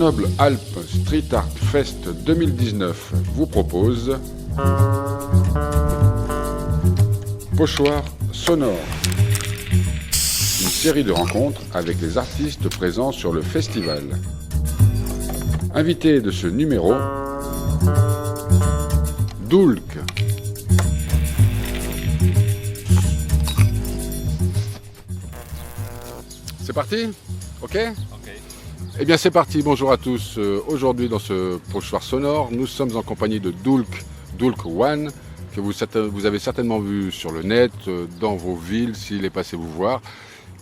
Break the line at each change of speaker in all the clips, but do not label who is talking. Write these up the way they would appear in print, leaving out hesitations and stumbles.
Grenoble Alpes Street Art Fest 2019 vous propose Pochoir sonore, une série de rencontres avec les artistes présents sur le festival. Invité de ce numéro, Doulk. C'est parti ? Ok ? Eh bien c'est parti, bonjour à tous. Aujourd'hui dans ce pochoir sonore, nous sommes en compagnie de Doulk One, que vous avez certainement vu sur le net, dans vos villes, s'il est passé vous voir.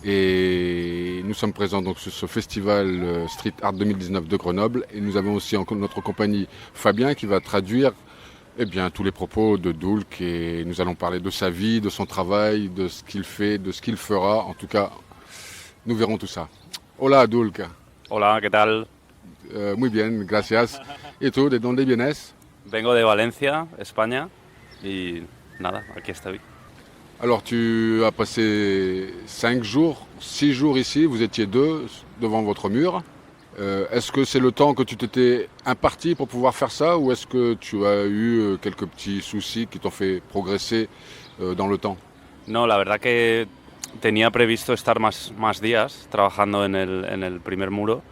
Et nous sommes présents donc sur ce festival Street Art 2019 de Grenoble. Et nous avons aussi en notre compagnie Fabien qui va traduire tous les propos de Doulk. Et nous allons parler de sa vie, de son travail, de ce qu'il fait, de ce qu'il fera. En tout cas, nous verrons tout ça. Hola Doulk.
Hola, ¿qué tal?
Muy bien, gracias. ¿Y tú, de dónde vienes?
Vengo de Valencia, España, y nada, aquí estoy.
Alors, tu as passé 6 jours ici, vous étiez 2 devant votre mur. Est-ce que c'est le temps que tu t'étais imparti pour pouvoir faire ça, ou est-ce que tu as eu quelques petits soucis qui t'ont fait progresser dans le temps?
No, la verdad que tenía previsto estar más días trabajando en el primer muro,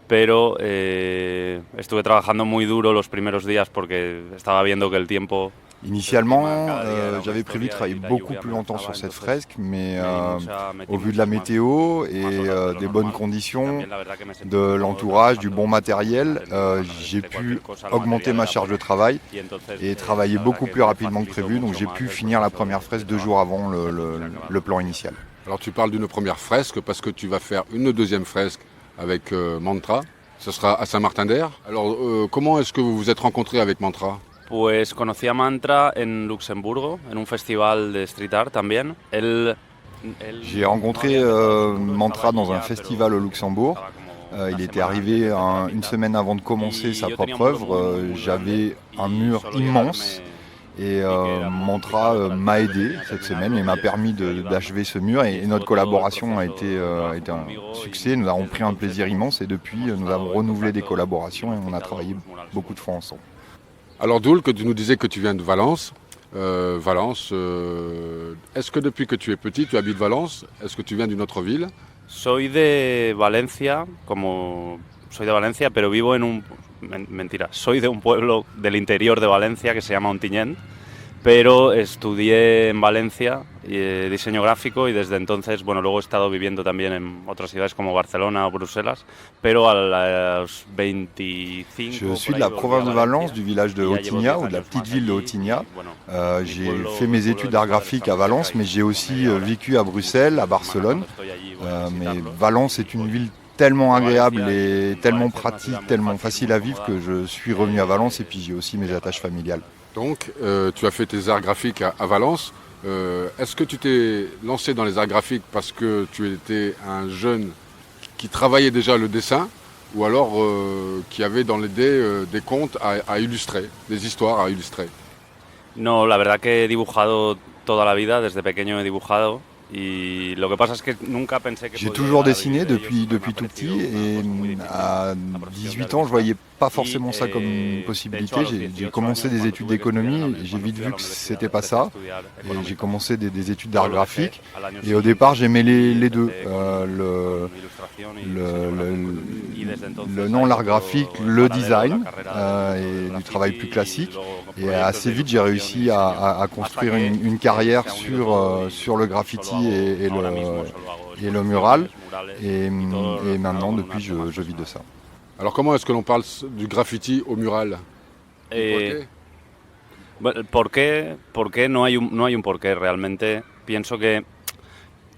pero estuve trabajando muy duro los primeros días porque estaba viendo que el tiempo...
Initialement, j'avais prévu de travailler beaucoup plus longtemps sur cette fresque, mais au vu de la météo et des bonnes conditions, de l'entourage, du bon matériel, j'ai pu augmenter ma charge de travail et travailler beaucoup plus rapidement que prévu. Donc j'ai pu finir la première fresque 2 jours avant le plan initial.
Alors tu parles d'une première fresque parce que tu vas faire une deuxième fresque avec Mantra. Ce sera à Saint-Martin-d'Air. Alors comment est-ce que vous vous êtes rencontrés avec Mantra?
Pues conocí a Mantra en Luxemburgo, en un festival de street art también.
J'ai rencontré Mantra dans un festival au Luxembourg. Il était arrivé une semaine avant de commencer sa propre œuvre. J'avais un mur immense et Mantra m'a aidé cette semaine et m'a permis d'achever ce mur. Et notre collaboration a été un succès. Nous avons pris un plaisir immense et depuis, nous avons renouvelé des collaborations et on a travaillé beaucoup de fois ensemble.
Alors Doulk, tu nous disais que tu viens de Valence. Valence, est-ce que depuis que tu es petit, tu habites Valence? Est-ce que tu viens d'une autre ville?
Soy de Valencia, pero vivo en un... Mentira, soy de un pueblo del interior de Valencia que se llama Ontinyent, pero estudié en Valencia diseño gráfico y desde entonces, luego he estado viviendo también en otras ciudades como Barcelona o Bruselas, pero a los 25...
Je suis de la province de Valence, du village de Otigna, ou de la petite ville de Otigna. J'ai fait mes études d'art graphique à Valence, mais j'ai aussi vécu à Bruxelles, à Barcelone. Mais Valence est une ville tellement agréable et tellement pratique, tellement facile à vivre que je suis revenu à Valence et puis j'ai aussi mes attaches familiales.
Donc, tu as fait tes arts graphiques à Valence. Est-ce que tu t'es lancé dans les arts graphiques parce que tu étais un jeune qui travaillait déjà le dessin ou alors qui avait dans l'idée des contes à illustrer, des histoires à illustrer?
No, la verdad que he dibujado toda la vida, desde pequeño he dibujado. Y lo que pasa es que nunca pensé que
j'ai toujours dessiné depuis tout petit et à 18 ans je voyais pas forcément ça comme une possibilité. J'ai commencé des études d'économie et j'ai vite vu que c'était pas ça. Et j'ai commencé des études d'art graphique et au départ j'aimais les deux. Le nom l'art graphique, le design et du travail plus classique. Et assez vite j'ai réussi à construire une carrière sur le graffiti et le mural et maintenant depuis je vis de ça.
Alors comment est-ce que l'on parle du graffiti au mural?
¿Por qué? No hay un porqué realmente. Pienso que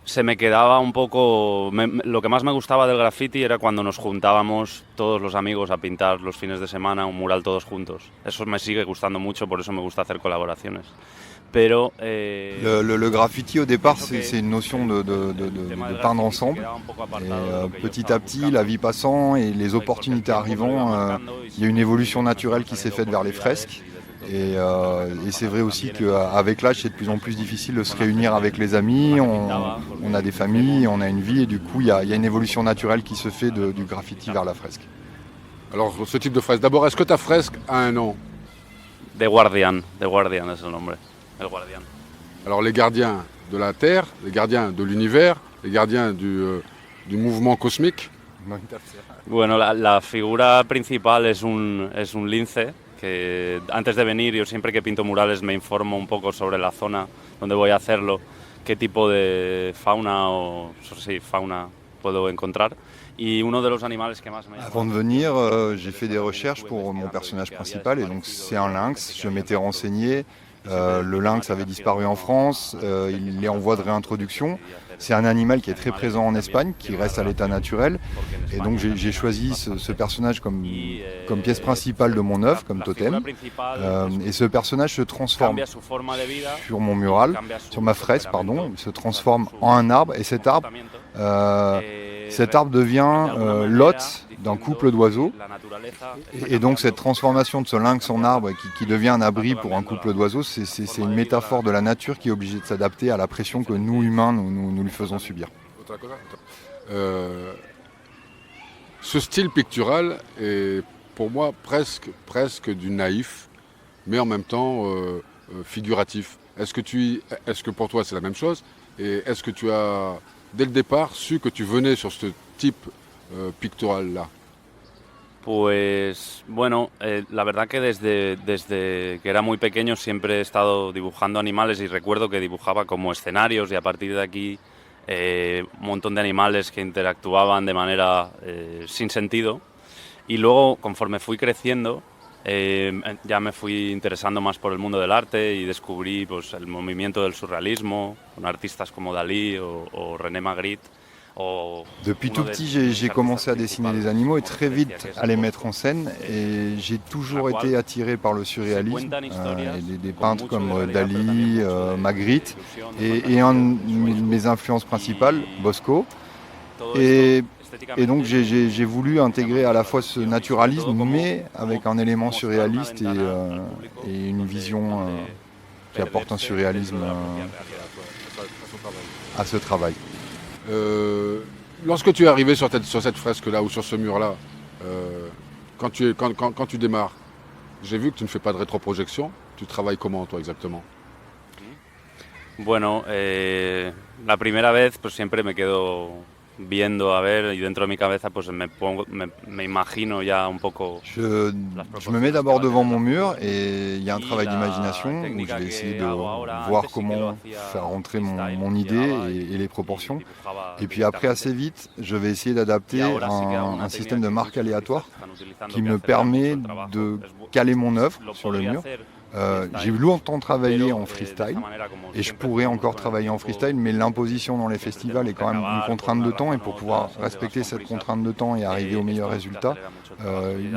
se me quedaba un poco... Lo que más me gustaba del graffiti era cuando nos juntábamos todos los amigos a pintar los fines de semana un mural todos juntos. Eso me sigue gustando mucho, por eso me gusta hacer colaboraciones. Pero,
le graffiti au départ c'est une notion de peindre ensemble et petit à petit la vie passant et les opportunités arrivant il y a une évolution naturelle qui s'est faite vers les fresques et c'est vrai aussi qu'avec l'âge c'est de plus en plus difficile de se réunir avec les amis, on a des familles, on a une vie et du coup il y a une évolution naturelle qui se fait du graffiti vers la fresque.
Alors, ce type de fresque, d'abord, est-ce que ta fresque a un nom?
The Guardian es el nombre, el Guardian.
Alors, les gardiens de la Terre, les gardiens de l'univers, les gardiens du mouvement cosmique.
Bueno, la figura principal es un lince que antes de venir yo siempre que pinto murales me informo un poco sobre la zona donde voy a hacerlo, qué tipo de fauna puedo encontrar. Y uno de los animales que más me
Avant de venir, j'ai fait des recherches pour mon personnage principal et donc c'est un lynx. Je m'étais renseigné. Le lynx avait disparu en France, il est en voie de réintroduction. C'est un animal qui est très présent en Espagne, qui reste à l'état naturel. Et donc j'ai choisi ce personnage comme pièce principale de mon œuvre, comme totem. Et ce personnage se transforme sur mon mural, sur ma fresque, pardon, il se transforme en un arbre. Et cet arbre devient l'hôte d'un couple d'oiseaux. Et donc cette transformation de ce lynx en arbre qui devient un abri pour un couple d'oiseaux, c'est une métaphore de la nature qui est obligée de s'adapter à la pression que nous humains, nous lui faisons subir.
Ce style pictural est pour moi presque du naïf, mais en même temps figuratif. Est-ce que pour toi c'est la même chose? Et est-ce que tu as, dès le départ, su que tu venais sur ce type pictural-là?
Pues bueno, la verdad que desde que era muy pequeño siempre he estado dibujando animales y recuerdo que dibujaba como escenarios y a partir de aquí un montón de animales que interactuaban de manera sin sentido y luego conforme fui creciendo ya me fui interesando más por el mundo del arte y descubrí pues, el movimiento del surrealismo con artistas como Dalí o René Magritte.
Depuis tout petit, j'ai commencé à dessiner des animaux et très vite à les mettre en scène. Et j'ai toujours été attiré par le surréalisme, des peintres comme Dali, Magritte et un de mes influences principales, Bosco. Et donc j'ai voulu intégrer à la fois ce naturalisme, mais avec un élément surréaliste et une vision qui apporte un surréalisme à ce travail.
Lorsque tu es arrivé sur cette fresque-là ou sur ce mur-là, quand tu démarres, j'ai vu que tu ne fais pas de rétroprojection. Tu travailles comment, toi, exactement?
Bueno, la primera vez pues siempre me quedo viendo a ver y dentro de mi cabeza pues me imagino ya un poco.
Je me mets d'abord devant mon mur et il y a un travail d'imagination où je vais essayer de voir comment faire rentrer mon idée et les proportions. Et puis après assez vite, je vais essayer d'adapter un système de marque aléatoire qui me permet de caler mon œuvre sur le mur. J'ai longtemps travaillé en freestyle et je pourrais encore travailler en freestyle, mais l'imposition dans les festivals est quand même une contrainte de temps et pour pouvoir respecter cette contrainte de temps et arriver au meilleur résultat,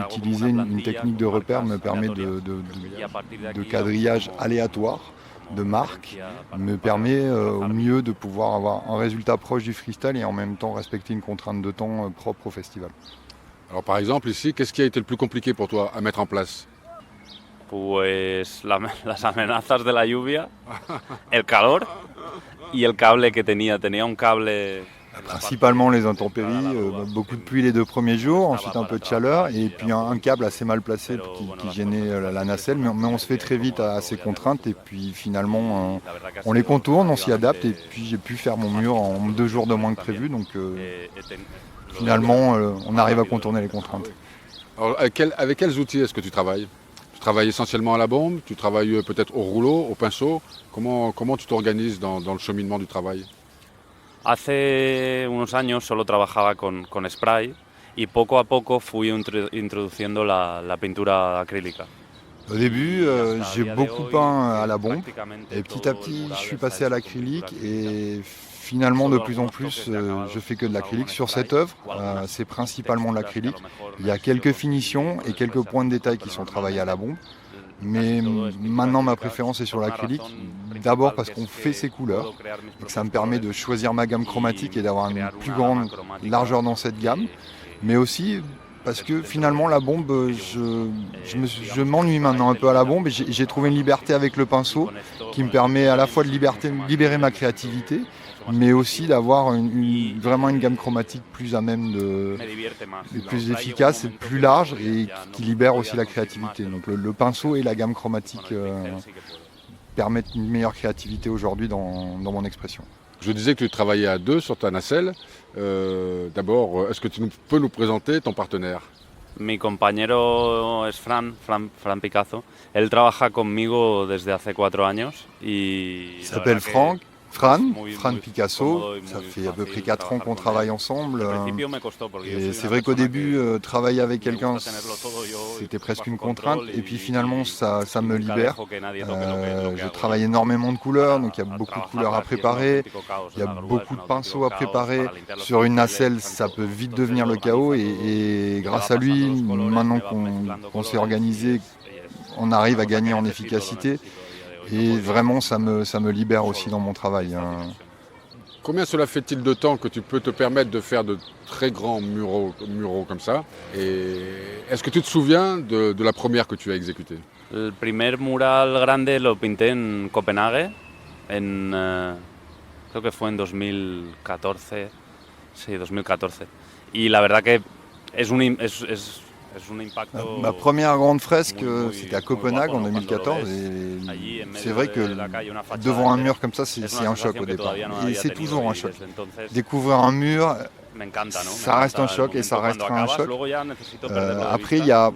utiliser une technique de repère me permet de quadrillage aléatoire, de marque, me permet au mieux de pouvoir avoir un résultat proche du freestyle et en même temps respecter une contrainte de temps propre au festival.
Alors par exemple ici, qu'est-ce qui a été le plus compliqué pour toi à mettre en place?
Pues las amenazas de la lluvia, el calor y el cable que tenía un cable.
Principalement les intempéries, beaucoup de pluie les 2 premiers jours, ensuite un peu de chaleur et puis un câble assez mal placé qui gênait la nacelle, mais on se fait très vite à ces contraintes et puis finalement on les contourne, on s'y adapte et puis j'ai pu faire mon mur en 2 jours de moins que prévu, donc finalement on arrive à contourner les contraintes.
Alors avec quels outils est-ce que tu travailles? Tu travailles essentiellement à la bombe, tu travailles peut-être au rouleau, au pinceau. Comment tu t'organises dans le cheminement du travail?
Hace unos años solo trabajaba con spray y poco a poco fui introduciendo la pintura acrílica.
Au début, j'ai beaucoup peint à la bombe et petit à petit, je suis passé à l'acrylique et finalement, de plus en plus, je fais que de l'acrylique. Sur cette œuvre, c'est principalement de l'acrylique. Il y a quelques finitions et quelques points de détail qui sont travaillés à la bombe. Mais maintenant, ma préférence est sur l'acrylique. D'abord parce qu'on fait ses couleurs et que ça me permet de choisir ma gamme chromatique et d'avoir une plus grande largeur dans cette gamme. Mais aussi parce que finalement la bombe, je m'ennuie maintenant un peu à la bombe et j'ai trouvé une liberté avec le pinceau qui me permet à la fois de libérer ma créativité, mais aussi d'avoir vraiment une gamme chromatique plus à même plus efficace, et plus large et qui libère aussi la créativité. Donc le pinceau et la gamme chromatique permettent une meilleure créativité aujourd'hui dans mon expression.
Je disais que tu travaillais à deux sur ta nacelle. D'abord, est-ce que tu peux nous présenter ton partenaire?
Mi compañero es Fran Picazo. Él trabaja conmigo desde hace 4 años y...
Il s'appelle Fran Picasso, ça fait à peu près 4 ans qu'on travaille ensemble. Et c'est vrai qu'au début, travailler avec quelqu'un, c'était presque une contrainte. Et puis finalement, ça me libère. Je travaille énormément de couleurs, donc il y a beaucoup de couleurs à préparer. Il y a beaucoup de pinceaux à préparer. Sur une nacelle, ça peut vite devenir le chaos. Et grâce à lui, maintenant qu'on s'est organisé, on arrive à gagner en efficacité. Et vraiment, ça me libère aussi dans mon travail.
Combien cela fait-il de temps que tu peux te permettre de faire de très grands muraux comme ça? Et est-ce que tu te souviens de la première que tu as exécutée?
El primer mural grande lo pinté en Copenhague, creo que fue en 2014. Sí, 2014. Y la verdad que es un impacto.
Ma première grande fresque, c'était à Copenhague en 2014. Et c'est vrai que devant un mur comme ça, c'est un choc au départ. Et c'est toujours un choc. Découvrir un mur, ça reste un choc et ça restera un choc. Après, il y a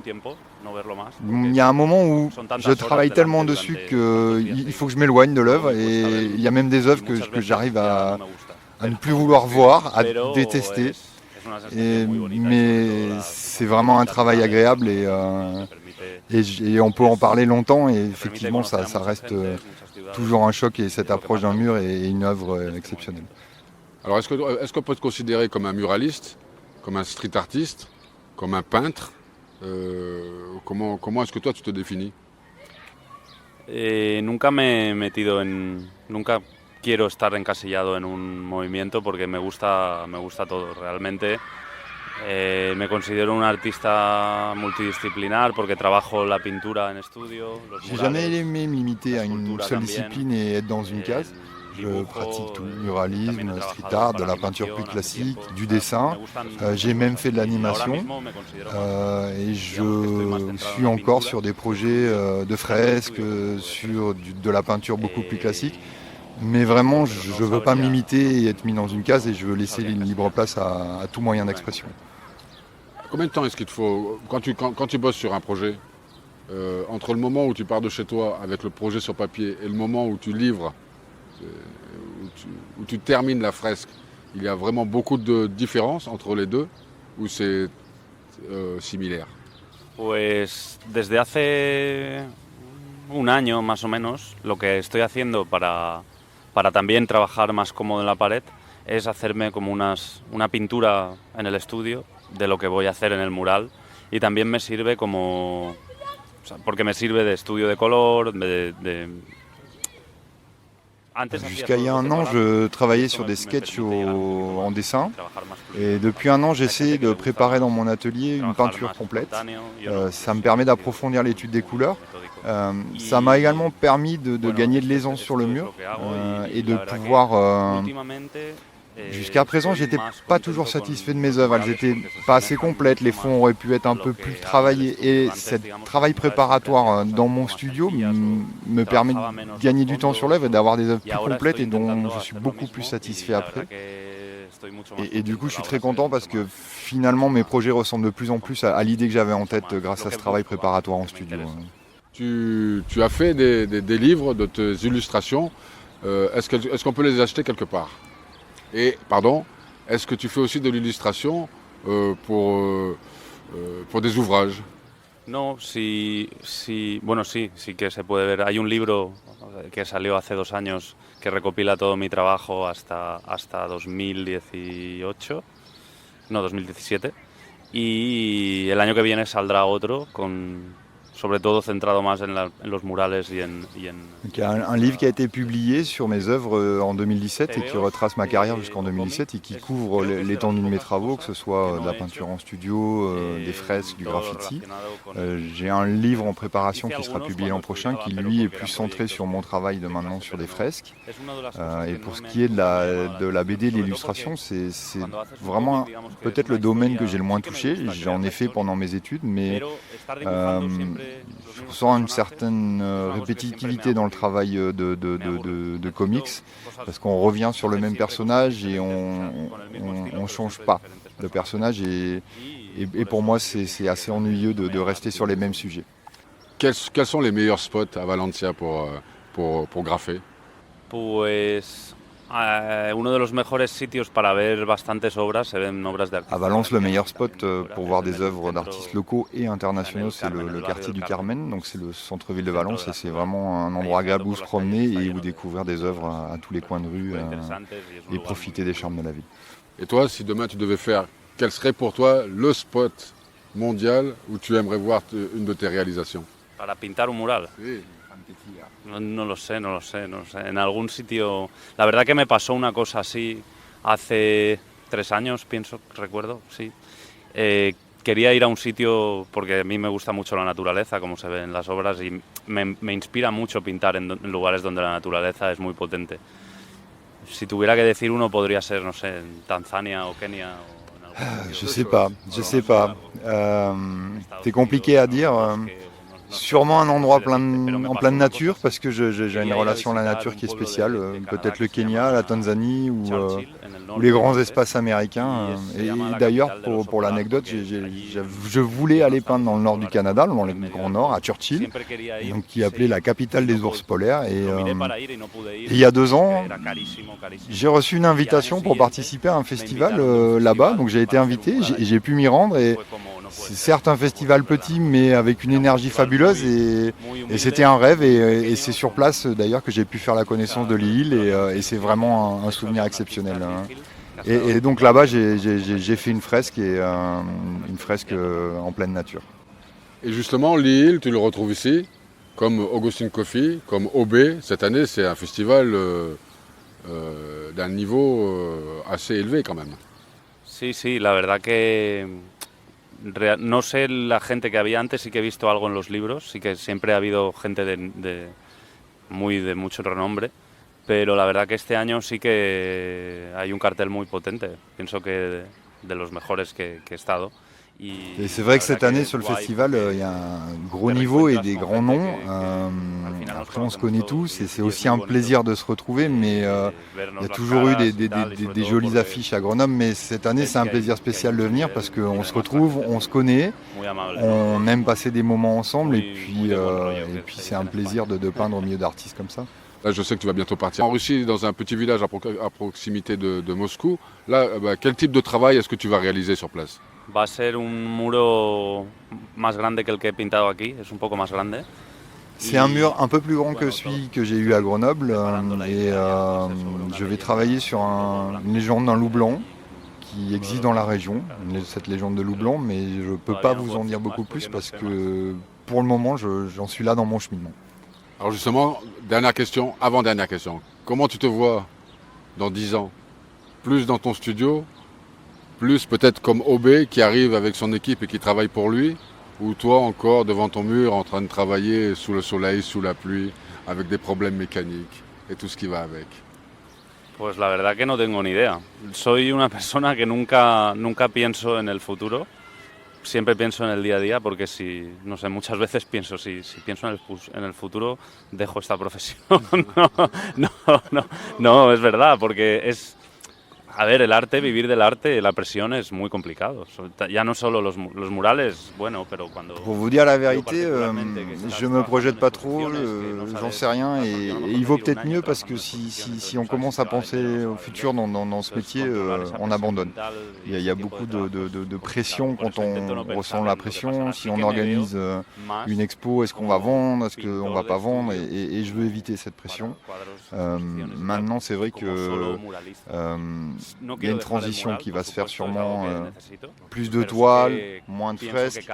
un moment où je travaille tellement dessus qu'il faut que je m'éloigne de l'œuvre. Et il y a même des œuvres que j'arrive à ne plus vouloir voir, à détester. Mais c'est vraiment un travail agréable et on peut en parler longtemps et effectivement ça reste toujours un choc et cette approche d'un mur est une œuvre exceptionnelle.
Alors est-ce qu'on peut te considérer comme un muraliste, comme un street artiste, comme un peintre? Comment est-ce que toi tu te définis?
Nunca me he metido nunca quiero estar encasillado en un movimiento porque me gusta todo realmente. Me considero un artista multidisciplinar porque trabajo la pintura en estudio.
J'ai jamais aimé me limiter à une seule discipline et être dans une case. Je pratique tout, muralisme, street art, de la peinture plus classique, du dessin. J'ai même fait de l'animation et je suis encore sur des projets de fresques, sur de la peinture beaucoup plus classique. Mais vraiment, je ne veux pas me limiter et être mis dans une case et je veux laisser une libre place à tout moyen d'expression.
Combien de temps est-ce qu'il te faut quand tu bosses sur un projet, entre le moment où tu pars de chez toi avec le projet sur papier et le moment où tu livres, où tu termines la fresque, il y a vraiment beaucoup de différences entre les deux ou c'est similaire?
Pues desde hace un año más o menos, lo que estoy haciendo para también trabajar más cómodo en la pared es hacerme como una pintura en el estudio de lo que voy a hacer en el mural y también me sirve como... porque me sirve de estudio de color,
Jusqu'à il y a un an, je travaillais sur des sketchs en dessin et depuis un an, j'essaie de préparer dans mon atelier une peinture complète. Ça me permet d'approfondir l'étude des couleurs. Ça m'a également permis de gagner de l'aisance sur le mur et de pouvoir... Jusqu'à présent, je n'étais pas toujours satisfait de mes œuvres, elles n'étaient pas assez complètes, les fonds auraient pu être un peu plus travaillés. Et ce travail préparatoire dans mon studio me permet de gagner du temps sur l'œuvre et d'avoir des œuvres plus complètes et dont je suis beaucoup plus satisfait après. Et du coup, je suis très content parce que finalement, mes projets ressemblent de plus en plus à l'idée que j'avais en tête grâce à ce travail préparatoire en studio.
Tu as fait des livres de tes illustrations. Est-ce qu'on peut les acheter quelque part? Et, pardon, est-ce que tu fais aussi de l'illustration pour des ouvrages?
No, sí que se puede ver. Hay un libro que salió hace 2 años que recopila todo mi trabajo hasta 2018, no, 2017. Y el año que viene saldrá otro sobre todo centrado más en los murales y en...
Donc, il y a un livre qui a été publié sur mes œuvres en 2017 et qui retrace ma carrière jusqu'en 2017 et qui couvre l'étendue de mes travaux, que ce soit de la peinture en studio, des fresques, du graffiti. J'ai un livre en préparation qui sera publié l'an prochain qui lui est plus centré sur mon travail de maintenant sur des fresques. Et pour ce qui est de la BD, de l'illustration, c'est vraiment peut-être le domaine que j'ai le moins touché. J'en ai fait pendant mes études, mais je ressens une certaine répétitivité dans le travail de comics, parce qu'on revient sur le même personnage et on change pas de personnage, et pour moi c'est assez ennuyeux de rester sur les mêmes sujets.
Quels sont les meilleurs spots à Valencia pour graffer?
Pues uno de los mejores sitios para ver bastantes obras, se ven obras de artistas.
À Valence, le meilleur spot pour voir des œuvres d'artistes locaux et internationaux, c'est le quartier du Carmen, donc c'est le centre-ville de Valence, et c'est vraiment un endroit agréable où se promener et où découvrir des œuvres à tous les coins de rue et profiter des charmes de la ville.
Et toi, si demain tu devais faire, quel serait pour toi le spot mondial où tu aimerais voir une de tes réalisations?
Para pintar un mural.
Sí.
No lo sé. En algún sitio... La verdad que me pasó una cosa así hace 3 años, recuerdo, sí. Quería ir a un sitio porque a mí me gusta mucho la naturaleza, como se ve en las obras, y me inspira mucho pintar en lugares donde la naturaleza es muy potente. Si tuviera que decir uno, podría ser, no sé, en Tanzania o Kenia.
Je sais pas. C'est compliqué à dire. Sûrement un endroit en pleine nature, parce que j'ai une relation à la nature qui est spéciale. Peut-être le Kenya, la Tanzanie ou les grands espaces américains. Et d'ailleurs, pour l'anecdote, je voulais aller peindre dans le nord du Canada, dans le Grand Nord, à Churchill, donc qui est appelé la capitale des ours polaires. Et il y a 2 ans, j'ai reçu une invitation pour participer à un festival là-bas. Donc j'ai été invité, j'ai pu m'y rendre. Et c'est certes un festival petit, mais avec une énergie fabuleuse, et c'était un rêve, et c'est sur place d'ailleurs que j'ai pu faire la connaissance de l'île, et c'est vraiment un souvenir exceptionnel. Et donc là-bas j'ai fait une fresque, en pleine nature.
Et justement, l'île, tu le retrouves ici, comme Augustine Coffee, comme OB. Cette année, c'est un festival d'un niveau assez élevé quand même.
Sí, la verdad que... No sé la gente que había antes, sí que he visto algo en los libros, sí que siempre ha habido gente de mucho renombre, pero la verdad que este año sí que hay un cartel muy potente, pienso que de los mejores que he estado.
Et c'est vrai que cette année sur le festival, il y a un gros niveau et des grands noms. Après on se connaît tous et c'est aussi un plaisir de se retrouver, mais il y a toujours eu des jolies affiches à Grenoble, mais cette année c'est un plaisir spécial de venir parce qu'on se retrouve, on se connaît, on aime passer des moments ensemble, et puis c'est un plaisir de peindre au milieu d'artistes comme ça.
Là, je sais que tu vas bientôt partir en Russie, dans un petit village à proximité de Moscou. Là, quel type de travail est-ce que tu vas réaliser sur place?
Va a ser un muro más grande que el que he pintado aquí, es un poco más grande.
C'est un mur un peu plus grand que celui que j'ai eu à Grenoble, et je vais travailler sur une légende d'un loup blanc qui existe dans la région, cette légende de loup blanc, mais je ne peux pas vous en dire beaucoup plus parce que pour le moment j'en suis là dans mon cheminement.
Alors justement, avant-dernière question, comment tu te vois dans 10 ans? Plus dans ton studio, plus peut-être comme OB qui arrive avec son équipe et qui travaille pour lui, ou toi encore devant ton mur en train de travailler sous le soleil, sous la pluie, avec des problèmes mécaniques et tout ce qui va avec?
Pues la verdad que no tengo ni idea. Soy una persona que nunca pienso en el futuro. Siempre pienso en el día a día, porque no sé, muchas veces pienso, si pienso en el futuro, dejo esta profesión. No, es verdad, porque a ver, el arte, vivir del arte, la presión es muy complicado. Ya no solo los murales, bueno, pero cuando...
Pour vous dire la vérité, je me projette pas trop, j'en sais rien, et il vaut peut-être mieux parce que si on commence à penser au futur dans ce métier, on abandonne. Il y a beaucoup de pression quand on ressent la pression. Si on organise une expo, est-ce qu'on va vendre, est-ce qu'on va pas vendre, et je veux éviter cette pression. Maintenant, c'est vrai que il y a une transition qui va se faire sûrement, plus de toiles, moins de fresques,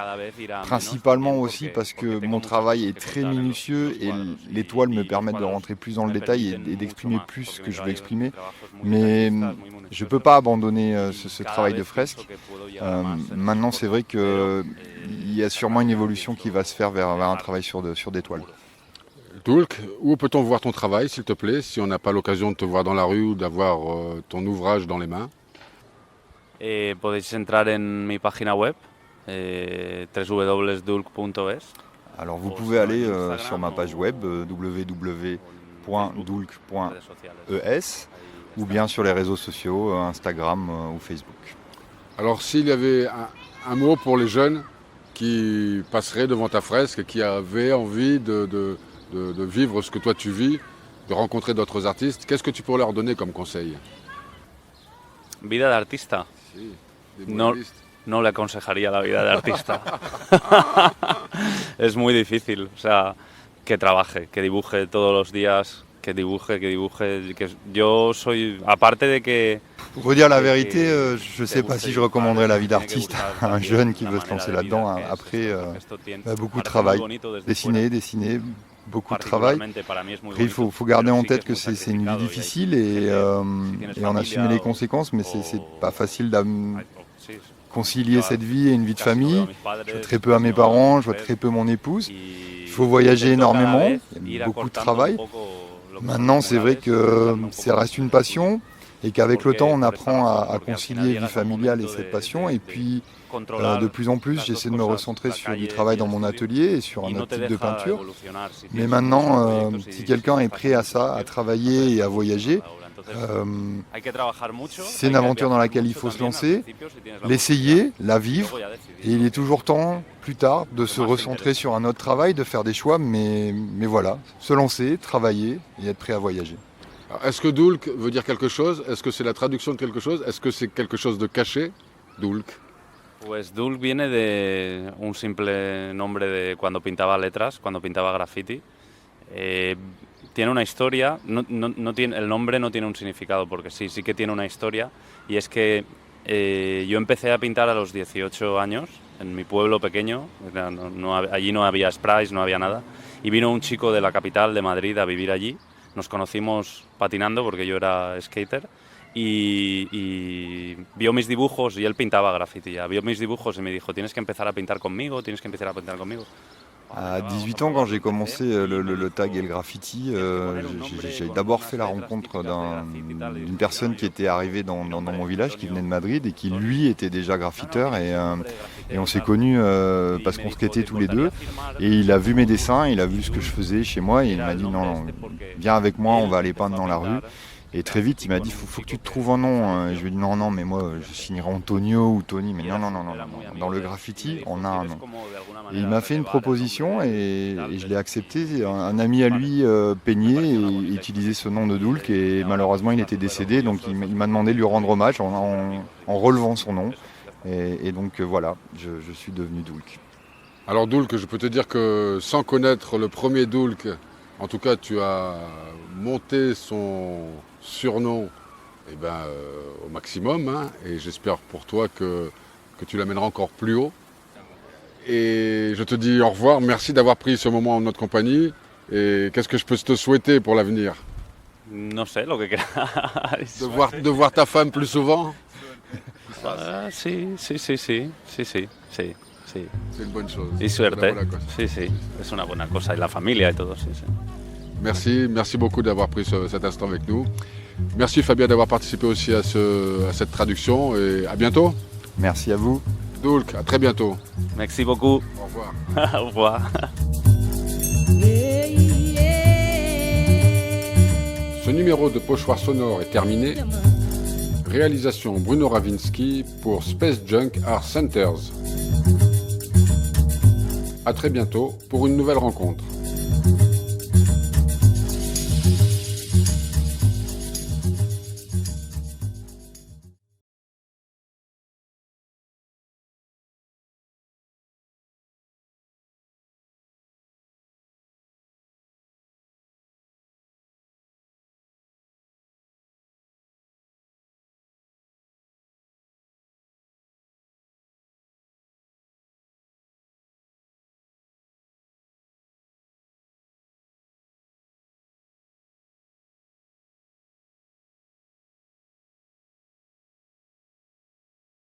principalement aussi parce que mon travail est très minutieux et les toiles me permettent de rentrer plus dans le détail et d'exprimer plus ce que je veux exprimer. Mais je ne peux pas abandonner ce travail de fresque. Maintenant, c'est vrai qu'il y a sûrement une évolution qui va se faire vers un travail sur des toiles.
Dulk, où peut-on voir ton travail, s'il te plaît, si on n'a pas l'occasion de te voir dans la rue ou d'avoir ton ouvrage dans les mains?
Podéis entrar en mi página web, www.dulk.es.
Alors vous pouvez aller sur ma page web www.dulk.es ou bien sur les réseaux sociaux, Instagram ou Facebook.
Alors s'il y avait un mot pour les jeunes qui passeraient devant ta fresque et qui avaient envie de vivre ce que toi tu vis, de rencontrer d'autres artistes, qu'est-ce que tu pourrais leur donner comme conseil?
Vida de artista.
Sí,
no le aconsejaría la vida de artista. Es muy difícil, o sea, que trabaje, que dibuje todos los días, que dibuje. Que yo soy, aparte de que...
Pour vous dire la vérité, je ne sais pas si je recommanderais la vie d'artiste à un jeune qui veut se lancer là-dedans. Après, beaucoup de travail, dessiner, beaucoup de travail. Après, il faut garder en tête que c'est une vie difficile et en assumer les conséquences, mais c'est pas facile de concilier cette vie et une vie de famille. Je vois très peu à mes parents, je vois très peu mon épouse. Il faut voyager énormément, il y a beaucoup de travail. Maintenant, c'est vrai que ça reste une passion et qu'avec le temps, on apprend à concilier vie familiale et cette passion. Et puis, de plus en plus, j'essaie de me recentrer sur du travail dans mon atelier et sur un autre type de peinture. Mais maintenant, si quelqu'un est prêt à ça, à travailler et à voyager, c'est une aventure dans laquelle il faut se lancer, l'essayer, la vivre. Et il est toujours temps, plus tard, de se recentrer sur un autre travail, de faire des choix. Mais voilà, se lancer, travailler et être prêt à voyager.
Alors, est-ce que Dulk veut dire quelque chose? Est-ce que c'est la traduction de quelque chose? Est-ce que c'est quelque chose de caché, Dulk?
Pues Dulk viene de un simple nombre de cuando pintaba letras, cuando pintaba graffiti. Tiene una historia, el nombre no tiene un significado, porque sí que tiene una historia, y es que yo empecé a pintar a los 18 años, en mi pueblo pequeño, allí no había sprays, no había nada, y vino un chico de la capital, de Madrid, a vivir allí. Nos conocimos patinando porque yo era skater y vio mis dibujos y él pintaba graffiti ya. Vio mis dibujos y me dijo, tienes que empezar a pintar conmigo. À 18 ans, quand j'ai commencé le tag et le graffiti, j'ai d'abord fait la rencontre d'une personne qui était arrivée dans mon village, qui venait de Madrid et qui, lui, était déjà graffiteur. Et on s'est connus parce qu'on skatait tous les deux. Et il a vu mes dessins, il a vu ce que je faisais chez moi et il m'a dit non, viens avec moi, on va aller peindre dans la rue. Et très vite, il m'a dit, faut que tu te trouves un nom. Et je lui ai dit, non, mais moi, je signerai Antonio ou Tony. Mais non. Dans le graffiti, on a un nom. Et il m'a fait une proposition et je l'ai accepté. Un ami à lui peignait et utilisait ce nom de Dulk. Et malheureusement, il était décédé. Donc, il m'a demandé de lui rendre hommage en relevant son nom. Et donc, voilà, je suis devenu Dulk.
Alors, Dulk, je peux te dire que sans connaître le premier Dulk, en tout cas, tu as monté son surnom au maximum, hein, et j'espère pour toi que tu l'amèneras encore plus haut. Et je te dis au revoir, merci d'avoir pris ce moment en notre compagnie. Et qu'est-ce que je peux te souhaiter pour l'avenir?
No sé, lo que quieras.
De voir ta femme plus souvent?
Sí. C'est
une bonne chose.
Y suerte. Sí, es una buena cosa. Y la familia y todo, sí.
Merci beaucoup d'avoir pris cet instant avec nous. Merci Fabien d'avoir participé aussi à cette traduction et à bientôt.
Merci à vous.
Dulk, à très bientôt.
Merci beaucoup.
Au revoir.
Au revoir.
Ce numéro de Pochoir sonore est terminé. Réalisation Bruno Ravinsky pour Space Junk Art Centers. À très bientôt pour une nouvelle rencontre.